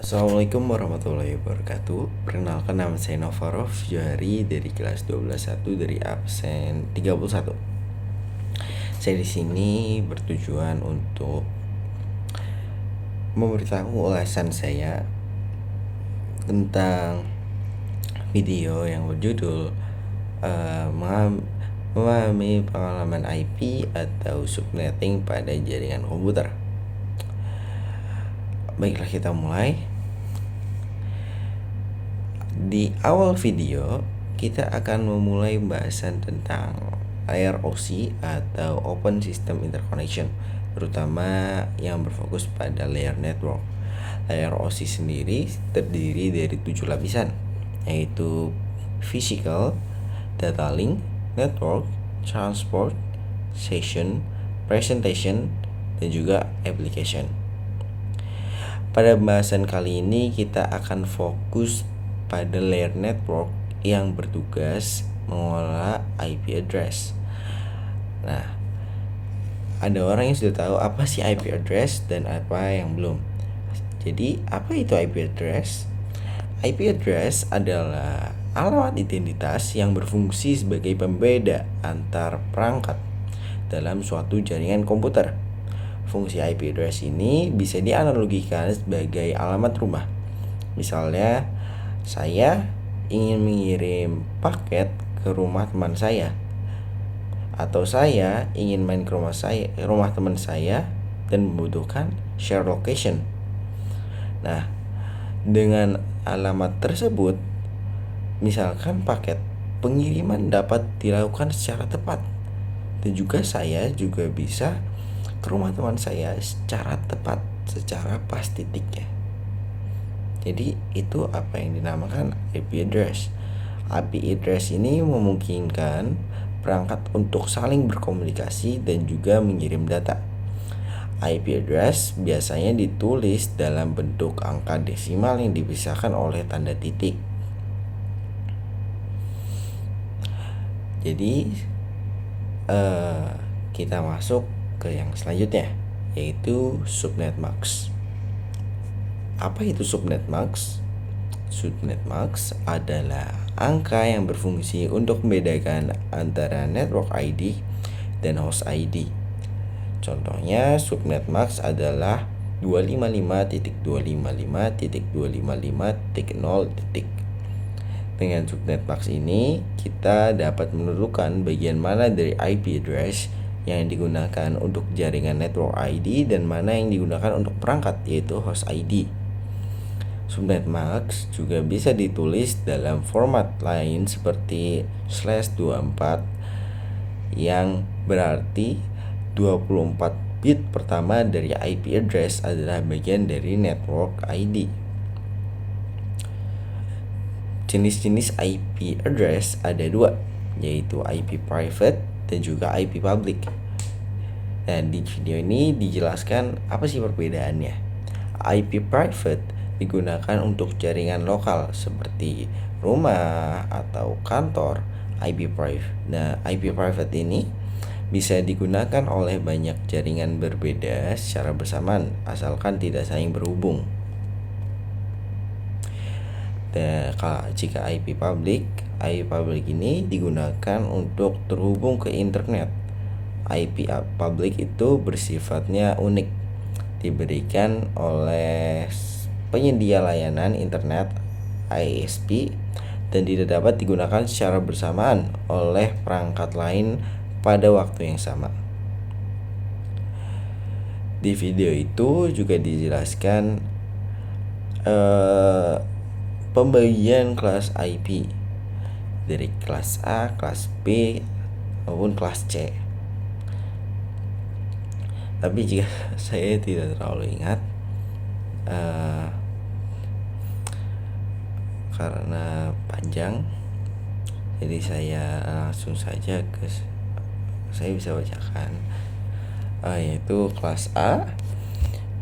Assalamualaikum warahmatullahi wabarakatuh. Perkenalkan, nama saya Novarov Johari dari kelas 12.1 dari absen 31. Saya di sini bertujuan untuk memberitahu ulasan saya tentang video yang berjudul memahami pengalaman IP atau subnetting pada jaringan komputer. Baiklah, kita mulai. Di awal video, kita akan memulai pembahasan tentang layer OC atau Open System Interconnection, terutama yang berfokus pada layer network. Layer OC sendiri terdiri dari 7 lapisan, yaitu Physical, Data Link, Network, Transport, Session, Presentation, dan juga Application. Pada pembahasan kali ini kita akan fokus pada layer network yang bertugas mengolah IP address. Nah, ada orang yang sudah tahu apa sih IP address dan apa yang belum. Jadi, apa itu IP address? IP address adalah alamat identitas yang berfungsi sebagai pembeda antar perangkat dalam suatu jaringan komputer. Fungsi IP address ini bisa dianalogikan sebagai alamat rumah. Misalnya, saya ingin mengirim paket ke rumah teman saya, atau saya ingin main ke rumah teman saya dan membutuhkan share location. Nah, dengan alamat tersebut, misalkan paket pengiriman dapat dilakukan secara tepat, dan juga saya juga bisa ke rumah teman saya secara tepat, secara pas titiknya. Jadi itu apa yang dinamakan IP address. IP address ini memungkinkan perangkat untuk saling berkomunikasi dan juga mengirim data. IP address biasanya ditulis dalam bentuk angka desimal yang dipisahkan oleh tanda titik. Jadi kita masuk ke yang selanjutnya, yaitu subnet max. Apa itu subnet max? Subnet max adalah angka yang berfungsi untuk membedakan antara network ID dan host ID. Contohnya, subnet max adalah 255.255.255.0. Dengan subnet max ini, kita dapat menentukan bagian mana dari IP address yang digunakan untuk jaringan network ID dan mana yang digunakan untuk perangkat, yaitu host ID. Subnet max juga bisa ditulis dalam format lain seperti /24, yang berarti 24 bit pertama dari IP address adalah bagian dari network ID. Jenis-jenis IP address ada dua, yaitu IP private dan juga IP public. Dan di video ini dijelaskan apa sih perbedaannya. IP private digunakan untuk jaringan lokal seperti rumah atau kantor. IP private ini bisa digunakan oleh banyak jaringan berbeda secara bersamaan asalkan tidak saling berhubung. Dan jika IP public ini digunakan untuk terhubung ke internet. IP public itu bersifatnya unik, diberikan oleh penyedia layanan internet ISP dan tidak dapat digunakan secara bersamaan oleh perangkat lain pada waktu yang sama. Di video itu juga dijelaskan pembagian kelas IP dari kelas A, kelas B, maupun kelas C. Tapi jika saya tidak terlalu ingat, karena panjang, jadi saya langsung saja saya bisa bacakan, yaitu kelas A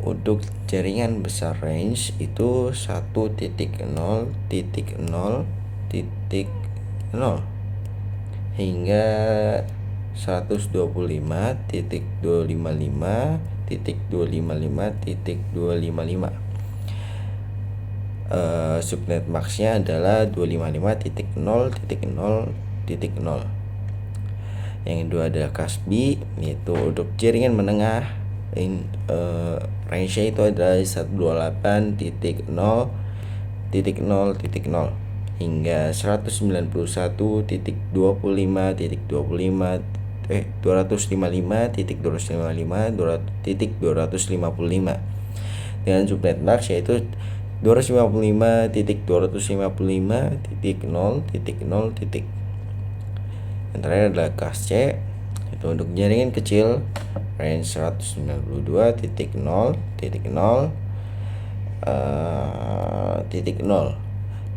untuk jaringan besar range itu 1.0.0.0 hingga 125.255.255.255. Subnet max-nya adalah 255.0.0.0. Yang kedua adalah class B, yaitu untuk jaringan menengah. Range-nya itu adalah 128.0.0.0 hingga 255.255 dengan subnet max yaitu 255.255.0.0. Yang terakhir adalah kelas C, itu untuk jaringan kecil range 192.0.0.0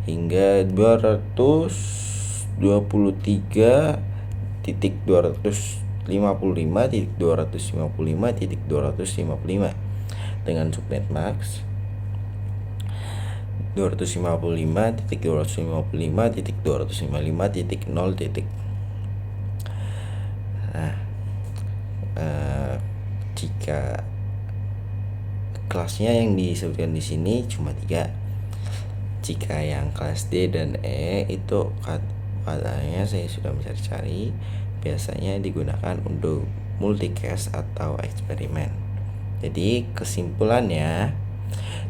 hingga 252.255.255 dengan subnet max 255.255.255.0. Nah, jika kelasnya yang disebutkan di sini cuma 3. Jika yang kelas D dan E itu katanya saya sudah mencari-cari, biasanya digunakan untuk multicast atau eksperimen. Jadi kesimpulannya,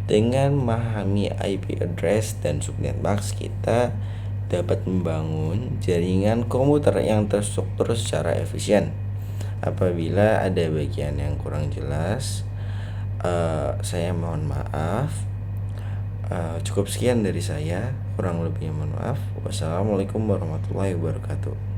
dengan memahami IP address dan subnet max, kita dapat membangun jaringan komputer yang terstruktur secara efisien. Apabila ada bagian yang kurang jelas, saya mohon maaf. Cukup sekian dari saya, kurang lebihnya mohon maaf. Wassalamualaikum warahmatullahi wabarakatuh.